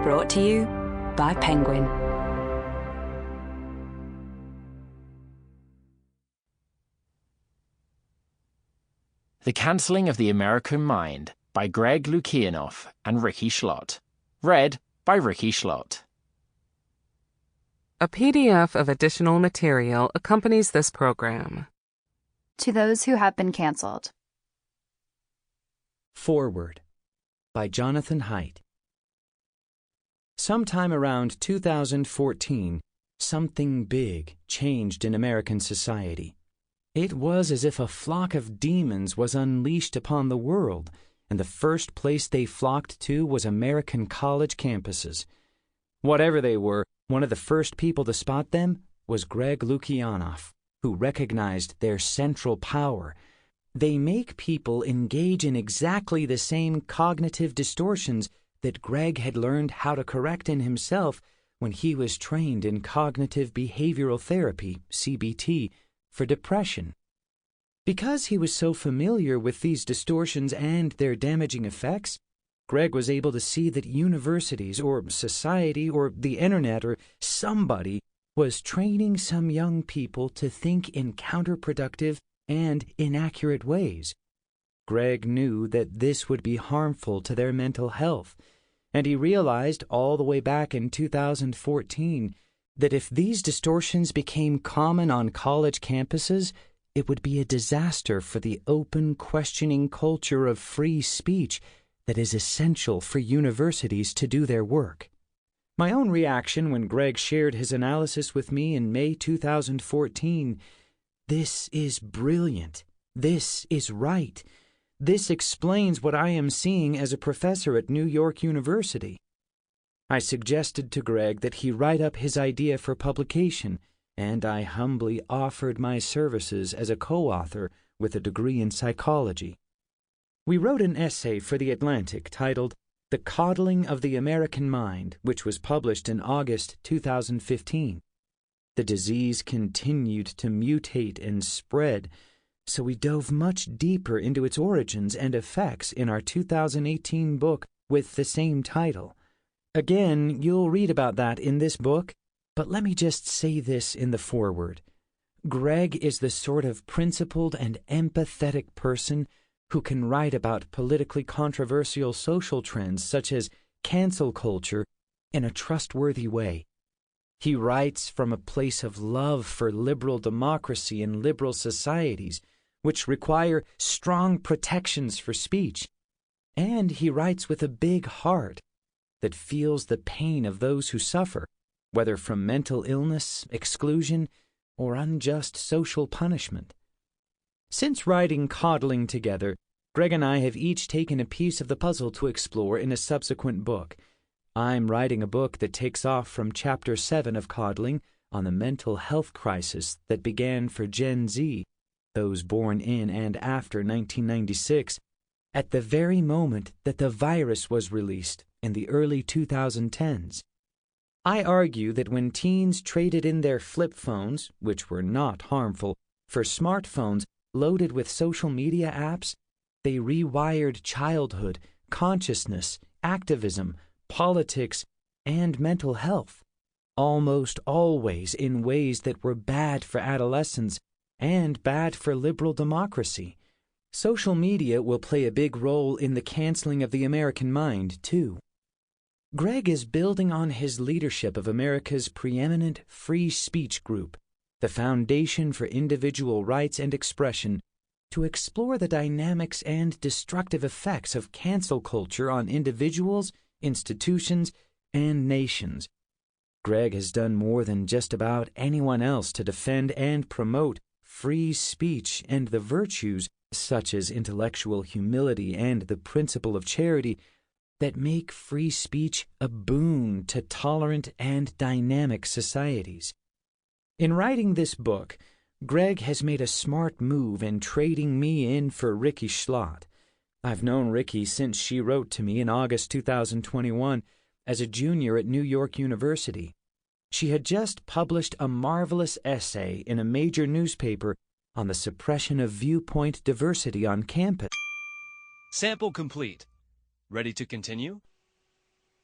Brought to you by Penguin. The Cancelling of the American Mind by Greg Lukianoff and Rikki Shlott. Read by Rikki Shlott. A PDF of additional material accompanies this program. To those who have been canceled. Foreword by Jonathan Haidt. Sometime around 2014, something big changed in American society. It was as if a flock of demons was unleashed upon the world, and the first place they flocked to was American college campuses. Whatever they were, one of the first people to spot them was Greg Lukianoff, who recognized their central power. They make people engage in exactly the same cognitive distortions that Greg had learned how to correct in himself when he was trained in cognitive behavioral therapy, CBT, for depression. Because he was so familiar with these distortions and their damaging effects, Greg was able to see that universities or society or the internet or somebody was training some young people to think in counterproductive and inaccurate ways. Greg knew that this would be harmful to their mental health, and he realized all the way back in 2014 that if these distortions became common on college campuses, it would be a disaster for the open, questioning culture of free speech that is essential for universities to do their work. My own reaction when Greg shared his analysis with me in May 2014, this is brilliant. This is right. This explains what I am seeing as a professor at New York University. I suggested to Greg that he write up his idea for publication, and I humbly offered my services as a co-author with a degree in psychology. We wrote an essay for The Atlantic titled The Coddling of the American Mind, which was published in August 2015. The disease continued to mutate and spread, so we dove much deeper into its origins and effects in our 2018 book with the same title. Again, you'll read about that in this book, but let me just say this in the foreword. Greg is the sort of principled and empathetic person who can write about politically controversial social trends such as cancel culture in a trustworthy way. He writes from a place of love for liberal democracy and liberal societies, which require strong protections for speech. And he writes with a big heart that feels the pain of those who suffer, whether from mental illness, exclusion, or unjust social punishment. Since writing Coddling together, Greg and I have each taken a piece of the puzzle to explore in a subsequent book. I'm writing a book that takes off from Chapter 7 of Coddling on the mental health crisis that began for Gen Z, those born in and after 1996, at the very moment that the virus was released in the early 2010s. I argue that when teens traded in their flip phones, which were not harmful, for smartphones loaded with social media apps, they rewired childhood, consciousness, activism, politics, and mental health, almost always in ways that were bad for adolescents and bad for liberal democracy. Social media will play a big role in the canceling of the American mind, too. Greg is building on his leadership of America's preeminent free speech group, the Foundation for Individual Rights and Expression, to explore the dynamics and destructive effects of cancel culture on individuals, institutions, and nations. Greg has done more than just about anyone else to defend and promote free speech and the virtues, such as intellectual humility and the principle of charity, that make free speech a boon to tolerant and dynamic societies. In writing this book, Greg has made a smart move in trading me in for Rikki Shlott. I've known Rikki since she wrote to me in August 2021 as a junior at New York University. She had just published a marvelous essay in a major newspaper on the suppression of viewpoint diversity on campus. Sample complete. Ready to continue?